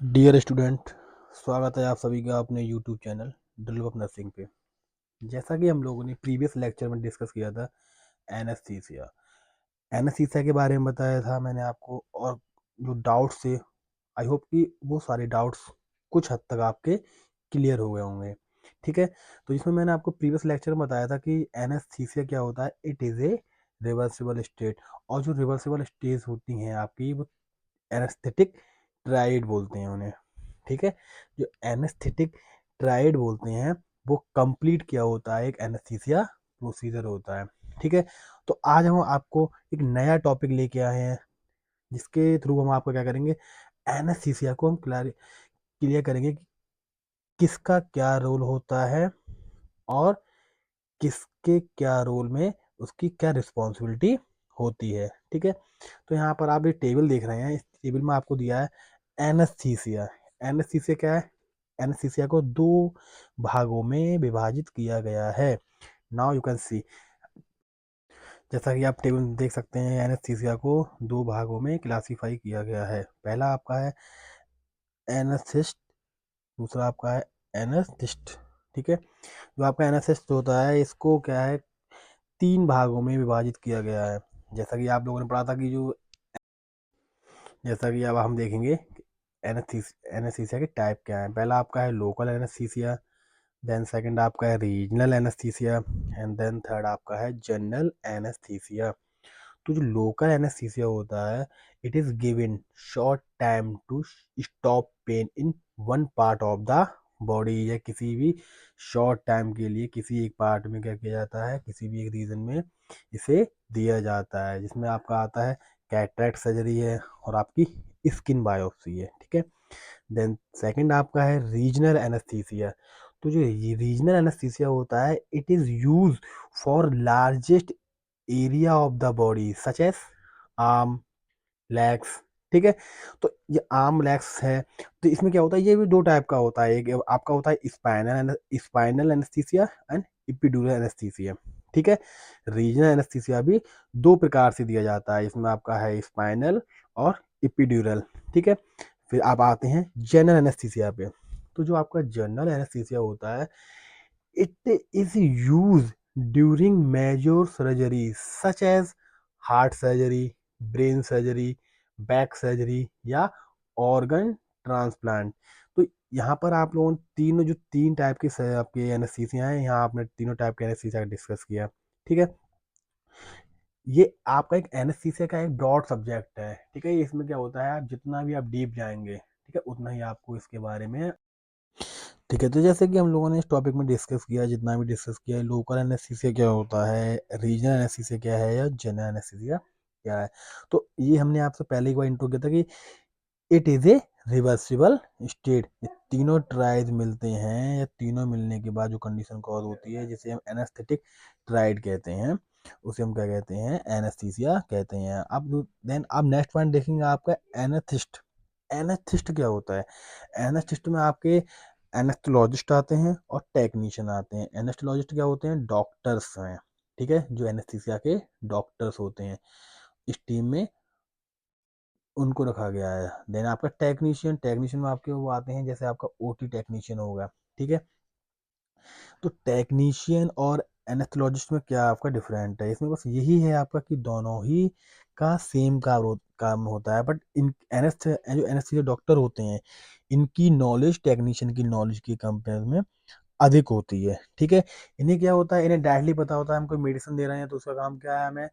Dear student, स्वागत है आप सभी का अपने YouTube channel drill of nursing पे। जैसा कि हम लोगों ने प्रीवियस लेक्चर में डिस्कस किया था एनेस्थीसिया एनेस्थीसिया के बारे में बताया था मैंने आपको, और जो डाउट्स थे आई होप कि वो सारे डाउट्स कुछ हद तक आपके क्लियर हो गए होंगे। ठीक है, तो इसमें मैंने आपको प्रीवियस लेक्चर में बताया था कि एनेस्थीसिया क्या होता है। It is a reversible state, और जो रिवर्सिबल स्टेज होती हैं आपकी वो एनेस्थेटिक ट्राइड बोलते हैं उन्हें। ठीक है, जो एनेस्थेटिक ट्राइड बोलते हैं वो कंप्लीट किया होता है, एक एनेस्थीसिया प्रोसीजर होता है। ठीक है, तो आज हम आपको एक नया टॉपिक लेके आए हैं जिसके थ्रू हम आपको क्या करेंगे, एनेस्थीसिया को हम क्लियर करेंगे कि किसका क्या रोल होता है और किसके क्या रोल में उसकी क्या रिस्पॉन्सिबिलिटी होती है। ठीक है, तो यहाँ पर आप ये टेबल देख रहे हैं, इस टेबल में आपको दिया है एनेस्थीसिया। एनेस्थीसिया क्या है? एनेस्थीसिया को दो भागों में विभाजित किया गया है। नाउ यू कैन सी, जैसा कि आप टेबल में देख सकते हैं, एनेस्थीसिया को दो भागों में क्लासीफाई किया गया है। पहला आपका है एनेस्थिस्ट, दूसरा आपका है एनेस्थिस्ट। ठीक है, जो आपका एनेस्थिस्ट होता है इसको क्या है, तीन भागों में विभाजित किया गया है। जैसा कि आप लोगों ने पढ़ा था कि जो, जैसा कि अब हम देखेंगे एनेस्थीसिया के टाइप क्या है। पहला आपका है लोकल एनेस्थीसिया, देन सेकंड आपका है regional anaesthesia, and then third आपका है जनरल एनेस्थीसिया। तो जो लोकल एनेस्थीसिया होता है, it is given short time to stop pain in one part of the body, या किसी भी शॉर्ट टाइम के लिए किसी एक पार्ट में क्या किया जाता है, किसी भी एक रीजन में इसे दिया जाता है, जिसमें आपका आता है कैटरेक्ट सर्जरी है और आपकी स्किन बायोप्सी है। ठीक है, देन सेकंड आपका है रीजनल एनेस्थीसिया। तो जो रीजनल एनेस्थीसिया होता है, it is use for largest area of the body such as arm, legs. ठीक है, तो ये आर्म लेग्स है, तो इसमें क्या होता है, ये भी दो टाइप का होता है। एक आपका होता है स्पाइनल एनेस्थीसिया एंड इपिड्यूरल एनेस्थीसिया। ठीक है, रीजनल एनेस्थीसिया भी दो प्रकार से दिया जाता है, इसमें आपका है स्पाइनल और इपिड्यूरल। ठीक है, फिर आप आते हैं जनरल एनेस्थीसिया पे। तो जो आपका जनरल एनेस्थीसिया होता है, it is use during major surgery such as heart surgery, brain surgery, back surgery या ऑर्गन ट्रांसप्लांट। तो यहाँ पर आप लोगों ने तीनों जो तीन टाइप के आपके एनेस्थीसिया हैं, यहाँ आपने तीनों टाइप के एनेस्थीसिया का डिस्कस किया। ठीक है, ये आपका एक एनेस्थीसिया का एक ब्रॉड सब्जेक्ट है। ठीक है, इसमें क्या होता है, आप जितना भी आप डीप जाएंगे, ठीक है, उतना ही आपको इसके बारे में। ठीक है, तो जैसे कि हम लोगों ने इस टॉपिक में डिस्कस किया, जितना भी डिस्कस किया है, लोकल एनेस्थीसिया क्या होता है, रीजनल एनेस्थीसिया क्या है, या जनरल एनेस्थीसिया क्या है। तो ये हमने आपसे पहले एक बार इंट्रो किया था कि it is a reversible state. ये तीनों ट्राइज मिलते हैं, या तीनों मिलने के बाद जो कंडीशन कॉज होती है, जिसे हम एनेस्थेटिक ट्राइड कहते हैं, उसे हम क्या कहते हैं, एनेस्थीसिया कहते हैं। अब देन अब नेक्स्ट पॉइंट देखेंगे आपका एनेथिस्ट। एनेथिस्ट क्या होता है? एनेथिस्ट में आपके एनेस्थोलॉजिस्ट आते हैं और टेक्नीशियन आते हैं। एनेस्थोलॉजिस्ट क्या होते हैं? डॉक्टर्स हैं। ठीक है, जो एनेस्थीसिया के डॉक्टर्स होते हैं, इस टीम में उनको रखा गया है। देन आपका टेक्नीशियन, टेक्नीशियन में आपके वो आते हैं, जैसे आपका ओटी टेक्नीशियन होगा। ठीक है, तो टेक्नीशियन और एनेस्थोलॉजिस्ट में क्या आपका डिफरेंट है, इसमें बस यही है आपका कि दोनों ही का सेम काम होता है, बट इन जो एनेस्थीसिया डॉक्टर होते हैं, इनकी नॉलेज टेक्नीशियन की नॉलेज की कंपेयर में अधिक होती है। ठीक है, इन्हें क्या होता है, इन्हें डायरेक्टली पता होता है हम कोई मेडिसिन दे रहे हैं तो उसका काम क्या है, हमें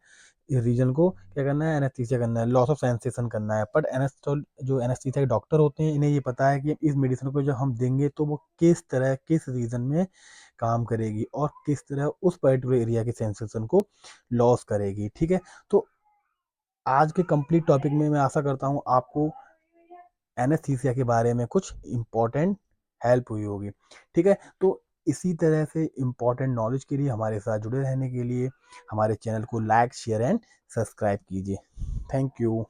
इस रीजन को क्या करना है, एनेस्थीसिया करना है, लॉस ऑफ सेंसेशन करना है। बट एनेस्थोल जो एनेस्थीसिया के डॉक्टर होते हैं, इन्हें ये पता है कि इस मेडिसिन को जब हम देंगे तो वो किस तरह किस रीजन में काम करेगी और किस तरह उस पर्टिकुलर एरिया के सेंसेशन को लॉस करेगी। ठीक है, तो आज के कंप्लीट टॉपिक में मैं आशा करता हूँ आपको एनेस्थीसिया के बारे में कुछ इम्पोर्टेंट हेल्प हुई होगी। ठीक है, तो इसी तरह से इम्पोर्टेंट नॉलेज के लिए हमारे साथ जुड़े रहने के लिए हमारे चैनल को लाइक, शेयर एंड सब्सक्राइब कीजिए। Thank you.